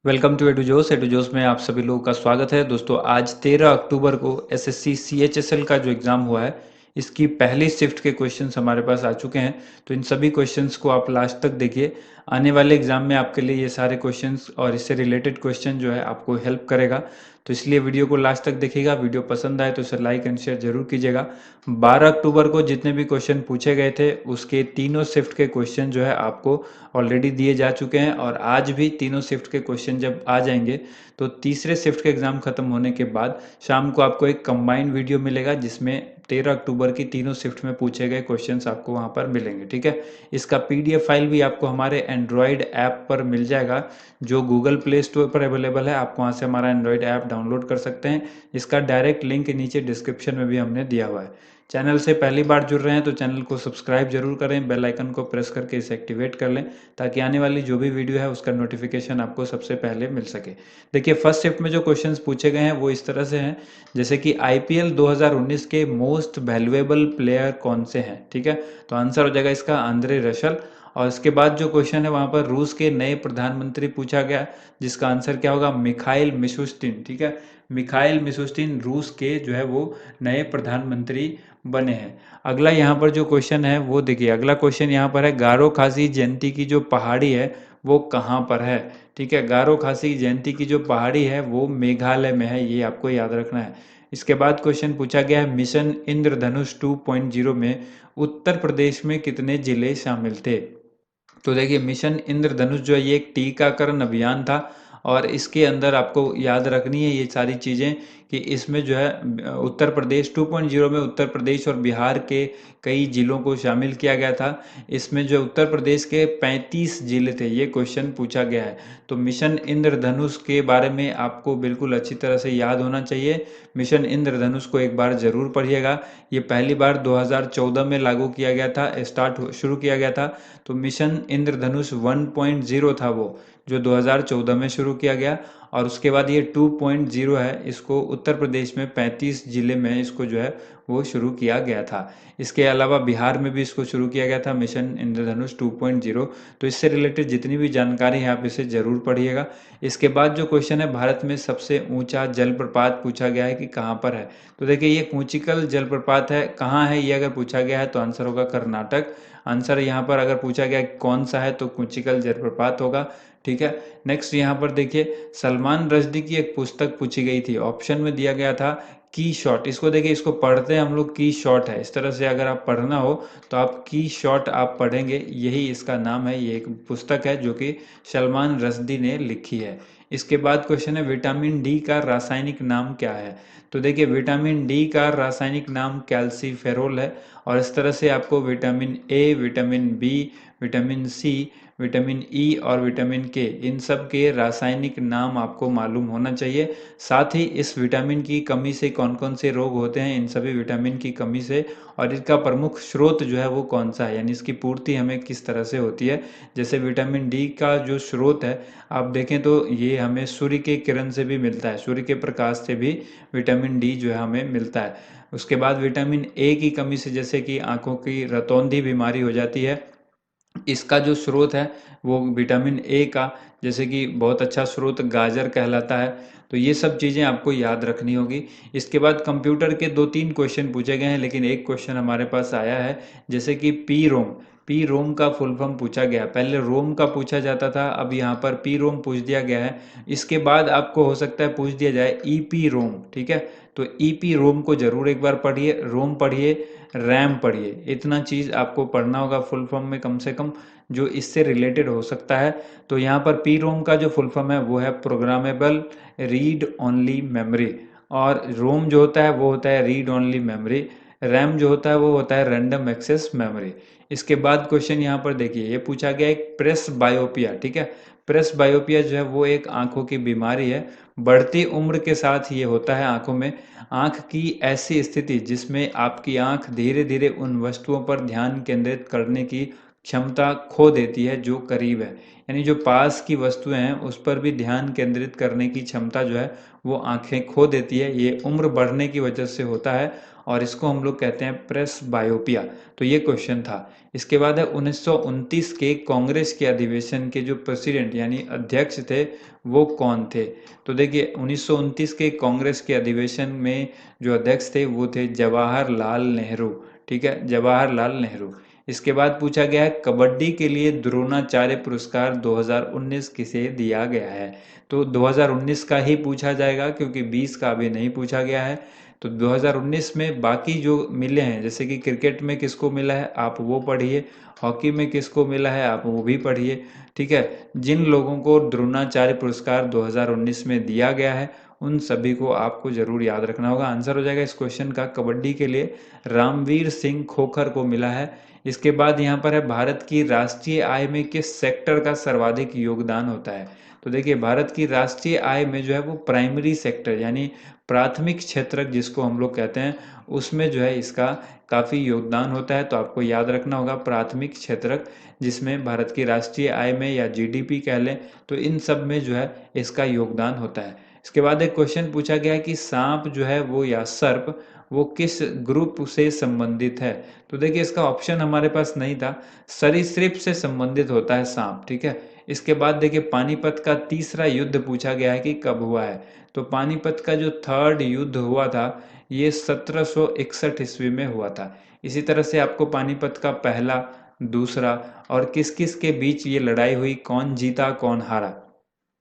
Welcome to edu जोस में आप सभी लोगों का स्वागत है। दोस्तों, आज 13 अक्टूबर को एसएससी सीएचएसएल का जो एग्ज़ाम हुआ है, इसकी पहली शिफ्ट के क्वेश्चंस हमारे पास आ चुके हैं। तो इन सभी क्वेश्चंस को आप लास्ट तक देखिए। आने वाले एग्ज़ाम में आपके लिए ये सारे क्वेश्चंस और इससे रिलेटेड क्वेश्चन जो है आपको हेल्प करेगा। तो इसलिए वीडियो को लास्ट तक देखिएगा। वीडियो पसंद आए तो इसे लाइक एंड शेयर जरूर कीजिएगा। 12 अक्टूबर को जितने भी क्वेश्चन पूछे गए थे, उसके तीनों शिफ्ट के क्वेश्चन जो है आपको ऑलरेडी दिए जा चुके हैं। और आज भी तीनों शिफ्ट के क्वेश्चन जब आ जाएंगे, तो तीसरे शिफ्ट के एग्ज़ाम खत्म होने के बाद शाम को आपको एक कंबाइंड वीडियो मिलेगा, जिसमें 13 अक्टूबर की तीनों शिफ्ट में पूछे गए क्वेश्चंस आपको वहां पर मिलेंगे। ठीक है। इसका पीडीएफ फाइल भी आपको हमारे एंड्रॉयड ऐप पर मिल जाएगा, जो गूगल प्ले स्टोर पर अवेलेबल है। आप वहां से हमारा एंड्रॉयड ऐप डाउनलोड कर सकते हैं। इसका डायरेक्ट लिंक नीचे डिस्क्रिप्शन में भी हमने दिया हुआ है। चैनल से पहली बार जुड़ रहे हैं तो चैनल को सब्सक्राइब जरूर करें, बेल आइकन को प्रेस करके इसे एक्टिवेट कर लें, ताकि आने वाली जो भी वीडियो है उसका नोटिफिकेशन आपको सबसे पहले मिल सके। देखिए, फर्स्ट शिफ्ट में जो क्वेश्चंस पूछे गए हैं वो इस तरह से हैं, जैसे कि आईपीएल 2019 के मोस्ट वैल्यूएबल प्लेयर कौन से हैं। ठीक है। तो आंसर हो जाएगा इसका आंद्रे रसल। और इसके बाद जो क्वेश्चन है वहां पर रूस के नए प्रधानमंत्री पूछा गया, जिसका आंसर क्या होगा, मिखाइल मिशुस्तिन। ठीक है। मिखाइल मिशुस्तिन रूस के जो है वो नए प्रधानमंत्री बने हैं। अगला यहाँ पर जो क्वेश्चन है वो देखिए, अगला क्वेश्चन यहाँ पर है, गारो खासी जयंती की जो पहाड़ी है वो कहाँ पर है। ठीक है। गारो खासी जयंती की जो पहाड़ी है वो मेघालय में है, ये आपको याद रखना है। इसके बाद क्वेश्चन पूछा गया है, मिशन इंद्रधनुष 2.0 में उत्तर प्रदेश में कितने जिले शामिल थे। तो देखिए, मिशन इंद्रधनुष जो है ये एक टीकाकरण अभियान था। और इसके अंदर आपको याद रखनी है ये सारी चीज़ें, कि इसमें जो है उत्तर प्रदेश 2.0 में उत्तर प्रदेश और बिहार के कई जिलों को शामिल किया गया था। इसमें जो उत्तर प्रदेश के 35 जिले थे, ये क्वेश्चन पूछा गया है। तो मिशन इंद्रधनुष के बारे में आपको बिल्कुल अच्छी तरह से याद होना चाहिए। मिशन इंद्रधनुष को एक बार जरूर पढ़िएगा। ये पहली बार 2014 में लागू किया गया था, शुरू किया गया था। तो मिशन इंद्रधनुष 1.0 था वो, जो 2014 में शुरू किया गया। और उसके बाद ये 2.0 है, इसको उत्तर प्रदेश में 35 जिले में इसको जो है वो शुरू किया गया था। इसके अलावा बिहार में भी इसको शुरू किया गया था, मिशन इंद्रधनुष 2.0। तो इससे रिलेटेड जितनी भी जानकारी है आप इसे जरूर पढ़िएगा। इसके बाद जो क्वेश्चन है, भारत में सबसे ऊंचा जलप्रपात पूछा गया है कि कहाँ पर है। तो देखिए, ये कुंचिकल जलप्रपात है। कहाँ है ये अगर पूछा गया है तो आंसर होगा कर्नाटक। आंसर यहाँ पर अगर पूछा गया कौन सा है तो कुंचिकल जलप्रपात होगा। ठीक है। नेक्स्ट यहाँ पर देखिए, सलमान रश्दी की एक पुस्तक पूछी गई थी, ऑप्शन में दिया गया था की शॉट। इसको देखिए, इसको पढ़ते हैं हम लोग की शॉट है, इस तरह से अगर आप पढ़ना हो तो आप की शॉट आप पढ़ेंगे, यही इसका नाम है। ये एक पुस्तक है जो कि सलमान रश्दी ने लिखी है। इसके बाद क्वेश्चन है, विटामिन डी का रासायनिक नाम क्या है। तो देखिए, विटामिन डी का रासायनिक नाम कैल्सीफेरोल है। और इस तरह से आपको vitamin A, vitamin B, vitamin C, vitamin E और विटामिन के, इन सब के रासायनिक नाम आपको मालूम होना चाहिए। साथ ही इस विटामिन की कमी से कौन कौन से रोग होते हैं, इन सभी विटामिन की कमी से, और इसका प्रमुख स्रोत जो है वो कौन सा है, यानी इसकी पूर्ति हमें किस तरह से होती है। जैसे विटामिन डी का जो स्रोत है, आप देखें तो ये हमें सूर्य के किरण से भी मिलता है, सूर्य के प्रकाश से भी विटामिन डी जो है हमें मिलता है। उसके बाद विटामिन ए की कमी से जैसे कि आंखों की रतौंधी बीमारी हो जाती है। इसका जो स्रोत है वो विटामिन ए का, जैसे कि बहुत अच्छा स्रोत गाजर कहलाता है। तो ये सब चीज़ें आपको याद रखनी होगी। इसके बाद कंप्यूटर के 2-3 क्वेश्चन पूछे गए हैं, लेकिन एक क्वेश्चन हमारे पास आया है, जैसे कि पी रोम। पी रोम का फुल फॉर्म पूछा गया। पहले रोम का पूछा जाता था, अब यहाँ पर पी रोम पूछ दिया गया है। इसके बाद आपको हो सकता है पूछ दिया जाए ईपी रोम। ठीक है। तो ईपी रोम को जरूर एक बार पढ़िए, रोम पढ़िए, रैम पढ़िए, इतना चीज़ आपको पढ़ना होगा फुल फॉर्म में कम से कम, जो इससे रिलेटेड हो सकता है। तो यहाँ पर पी रोम का जो फुल फॉर्म है वो है प्रोग्रामेबल रीड ओनली मेमोरी। और रोम जो होता है वो होता है रीड ओनली मेमोरी। रैम जो होता है वो होता है रैंडम एक्सेस मेमोरी। इसके बाद क्वेश्चन यहाँ पर देखिए, ये पूछा गया एक प्रेस बायोपिया। ठीक है। प्रेस बायोपिया जो है वो एक आंखों की बीमारी है। बढ़ती उम्र के साथ ये होता है आंखों में। आंख की ऐसी स्थिति जिसमें आपकी आंख धीरे धीरे उन वस्तुओं पर ध्यान केंद्रित करने की क्षमता खो देती है जो करीब है। यानी जो पास की वस्तुएं हैं उस पर भी ध्यान केंद्रित करने की क्षमता जो है वो आंखें खो देती है। ये उम्र बढ़ने की वजह से होता है और इसको हम लोग कहते हैं प्रेस बायोपिया। तो ये क्वेश्चन था। इसके बाद है 1929 के कांग्रेस के अधिवेशन के जो प्रेसिडेंट यानी अध्यक्ष थे वो कौन थे। तो देखिए 1929 के कांग्रेस के अधिवेशन में जो अध्यक्ष थे वो थे जवाहरलाल नेहरू। ठीक है, जवाहरलाल नेहरू। इसके बाद पूछा गया है कबड्डी के लिए द्रोणाचार्य पुरस्कार 2019 किसे दिया गया है। तो 2019 का ही पूछा जाएगा क्योंकि 20 का अभी नहीं पूछा गया है। तो 2019 में बाकी जो मिले हैं जैसे कि क्रिकेट में किसको मिला है आप वो पढ़िए, हॉकी में किसको मिला है आप वो भी पढ़िए। ठीक है, जिन लोगों को द्रोणाचार्य पुरस्कार 2019 में दिया गया है उन सभी को आपको जरूर याद रखना होगा। आंसर हो जाएगा इस क्वेश्चन का कबड्डी के लिए रामवीर सिंह खोखर को मिला है। इसके बाद यहाँ पर है भारत की राष्ट्रीय आय में किस सेक्टर का सर्वाधिक योगदान होता है। तो देखिए भारत की राष्ट्रीय आय में जो है वो प्राइमरी सेक्टर यानी प्राथमिक क्षेत्र जिसको हम लोग कहते हैं उसमें जो है इसका काफ़ी योगदान होता है। तो आपको याद रखना होगा प्राथमिक क्षेत्र जिसमें भारत की राष्ट्रीय आय में या जीडीपी कह लें तो इन सब में जो है इसका योगदान होता है। इसके बाद एक क्वेश्चन पूछा गया कि सांप जो है वो या सर्प वो किस ग्रुप से संबंधित है। तो देखिए इसका ऑप्शन हमारे पास नहीं था, सरीसृप से संबंधित होता है सांप। ठीक है, इसके बाद देखिए पानीपत का तीसरा युद्ध पूछा गया है कि कब हुआ है। तो पानीपत का जो थर्ड युद्ध हुआ था ये 1761 ईस्वी में हुआ था। इसी तरह से आपको पानीपत का पहला, दूसरा और किस किस के बीच ये लड़ाई हुई, कौन जीता कौन हारा,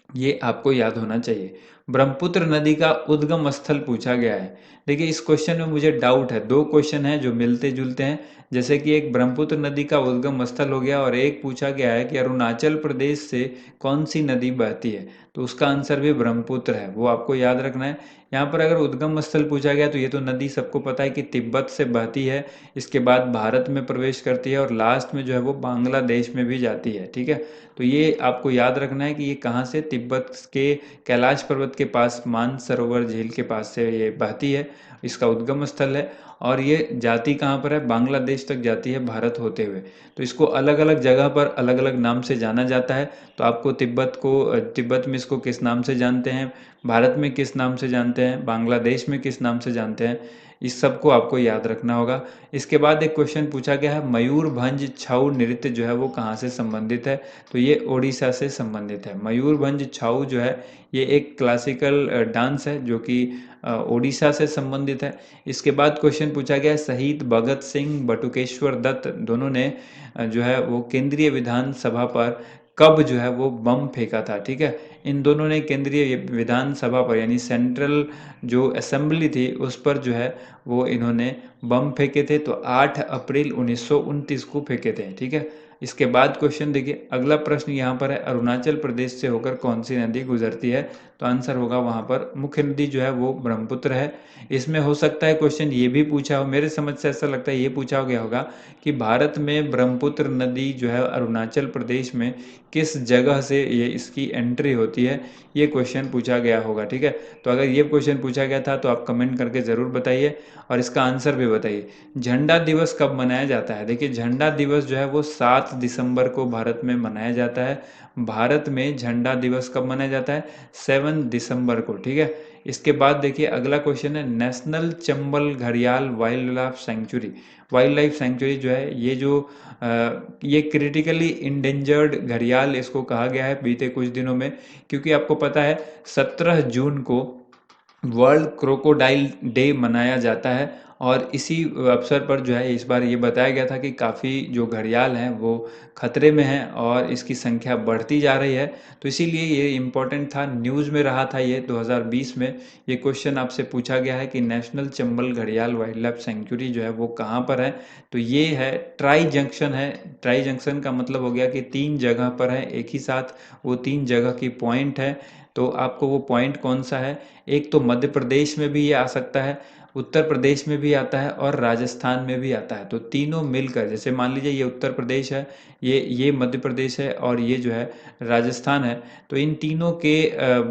ये आपको याद होना चाहिए। ब्रह्मपुत्र नदी का उद्गम स्थल पूछा गया है। देखिए इस क्वेश्चन में मुझे डाउट है, दो क्वेश्चन हैं जो मिलते जुलते हैं। जैसे कि एक ब्रह्मपुत्र नदी का उद्गम स्थल हो गया और एक पूछा गया है कि अरुणाचल प्रदेश से कौन सी नदी बहती है। तो उसका आंसर भी ब्रह्मपुत्र है, वो आपको याद रखना है। यहाँ पर अगर उद्गम स्थल पूछा गया तो ये तो नदी सबको पता है कि तिब्बत से बहती है, इसके बाद भारत में प्रवेश करती है और लास्ट में जो है वो बांग्लादेश में भी जाती है। ठीक है, तो ये आपको याद रखना है कि ये कहाँ से, तिब्बत के कैलाश पर्वत के पास मानसरोवर झील के पास से ये बहती है, इसका उद्गम स्थल है। और ये जाती कहाँ पर है, बांग्लादेश तक जाती है भारत होते हुए। तो इसको अलग अलग जगह पर अलग अलग नाम से जाना जाता है। तो आपको तिब्बत में इसको किस नाम से जानते हैं, भारत में किस नाम से जानते हैं, बांग्लादेश में किस नाम से जानते हैं, इस सब को आपको याद रखना होगा। इसके बाद एक क्वेश्चन पूछा गया है मयूरभंज छऊ नृत्य जो है वो कहाँ से संबंधित है। तो ये ओडिशा से संबंधित है। मयूरभंज छऊ जो है ये एक क्लासिकल डांस है जो कि ओडिशा से संबंधित है। इसके बाद क्वेश्चन पूछा गया है शहीद भगत सिंह बटुकेश्वर दत्त दोनों ने जो है वो केंद्रीय विधानसभा पर कब जो है वो बम फेंका था। ठीक है, इन दोनों ने केंद्रीय विधानसभा पर यानी सेंट्रल जो असेंबली थी उस पर जो है वो इन्होंने बम फेंके थे। तो 8 अप्रैल 1929 को फेंके थे। ठीक है, इसके बाद क्वेश्चन देखिए अगला प्रश्न यहाँ पर है अरुणाचल प्रदेश से होकर कौन सी नदी गुजरती है। तो आंसर होगा वहाँ पर मुख्य नदी जो है वो ब्रह्मपुत्र है। इसमें हो सकता है क्वेश्चन ये भी पूछा हो, मेरे समझ से ऐसा लगता है ये पूछा गया होगा कि भारत में ब्रह्मपुत्र नदी जो है अरुणाचल प्रदेश में किस जगह से ये इसकी एंट्री होती है, ये क्वेश्चन पूछा गया होगा। ठीक है, तो अगर ये क्वेश्चन पूछा गया था तो आप कमेंट करके ज़रूर बताइए और इसका आंसर भी बताइए। झंडा दिवस कब मनाया जाता है। देखिए झंडा दिवस जो है वो 7 दिसंबर को भारत में मनाया जाता है। भारत में झंडा दिवस कब मनाया जाता है, 7 दिसंबर को। ठीक है, इसके बाद देखिए अगला क्वेश्चन है नेशनल चंबल घड़ियाल wild life sanctuary. Wild life sanctuary जो है ये क्रिटिकली इंडेंजर्ड घड़ियाल इसको कहा गया है बीते कुछ दिनों में, क्योंकि आपको पता है 17 जून को वर्ल्ड क्रोकोडाइल डे मनाया जाता है और इसी अवसर पर जो है इस बार ये बताया गया था कि काफ़ी जो घड़ियाल हैं वो खतरे में हैं और इसकी संख्या बढ़ती जा रही है। तो इसीलिए ये इम्पोर्टेंट था, न्यूज़ में रहा था ये 2020 में ये क्वेश्चन आपसे पूछा गया है कि नेशनल चंबल घड़ियाल वाइल्ड लाइफ सेंचुरी जो है वो कहाँ पर है। तो ये है ट्राई जंक्शन है। ट्राई जंक्शन का मतलब हो गया कि 3 जगह पर है एक ही साथ, वो 3 जगह की पॉइंट है। तो आपको वो पॉइंट कौन सा है, एक तो मध्य प्रदेश में भी ये आ सकता है, उत्तर प्रदेश में भी आता है और राजस्थान में भी आता है। तो तीनों मिलकर, जैसे मान लीजिए ये उत्तर प्रदेश है, ये मध्य प्रदेश है और ये जो है राजस्थान है। तो इन तीनों के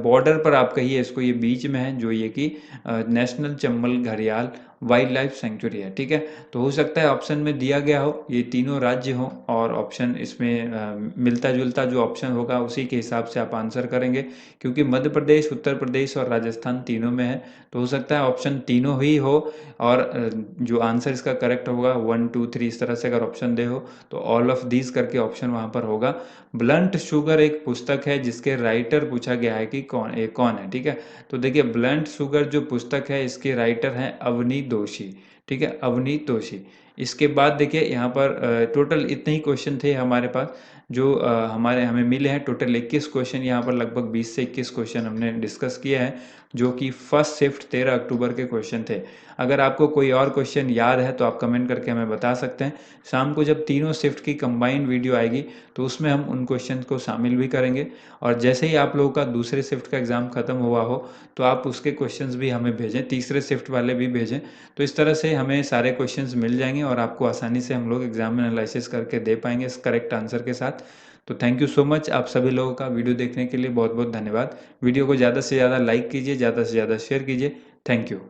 बॉर्डर पर आप कहिए इसको, ये बीच में है जो ये कि नेशनल चंबल घड़ियाल वाइल्ड लाइफ सेंचुरी है। ठीक है, तो हो सकता है ऑप्शन में दिया गया हो ये तीनों राज्य हो और ऑप्शन इसमें मिलता जुलता जो ऑप्शन होगा उसी के हिसाब से आप आंसर करेंगे, क्योंकि मध्य प्रदेश, उत्तर प्रदेश और राजस्थान तीनों में है, तो हो सकता है ऑप्शन तीनों ही हो और जो आंसर इसका करेक्ट होगा 1 2 3 इस तरह से अगर ऑप्शन दे हो तो ऑल ऑफ दीज करके ऑप्शन वहां पर होगा। ब्लंट शुगर एक पुस्तक है जिसके राइटर पूछा गया है कि कौन है। ठीक है, तो देखिए ब्लंट शुगर जो पुस्तक है इसके राइटर हैं अवनी दोषी। ठीक है, अवनी दोषी। इसके बाद देखिए यहाँ पर टोटल इतने ही क्वेश्चन थे हमारे पास जो हमें मिले हैं। टोटल 21 क्वेश्चन यहाँ पर लगभग 20 से 21 क्वेश्चन हमने डिस्कस किए हैं जो कि फर्स्ट शिफ्ट 13 अक्टूबर के क्वेश्चन थे। अगर आपको कोई और क्वेश्चन याद है तो आप कमेंट करके हमें बता सकते हैं। शाम को जब तीनों शिफ्ट की कंबाइंड वीडियो आएगी तो उसमें हम उन क्वेश्चन को शामिल भी करेंगे, और जैसे ही आप लोगों का दूसरे शिफ्ट का एग्ज़ाम खत्म हुआ हो तो आप उसके क्वेश्चंस भी हमें भेजें, तीसरे शिफ्ट वाले भी भेजें। तो इस तरह से हमें सारे क्वेश्चंस मिल जाएंगे और आपको आसानी से हम लोग एग्जाम में एनालिसिस करके दे पाएंगे इस करेक्ट आंसर के साथ। तो थैंक यू सो मच आप सभी लोगों का वीडियो देखने के लिए बहुत बहुत धन्यवाद। वीडियो को ज़्यादा से ज़्यादा लाइक कीजिए, ज़्यादा से ज़्यादा शेयर कीजिए। Thank you.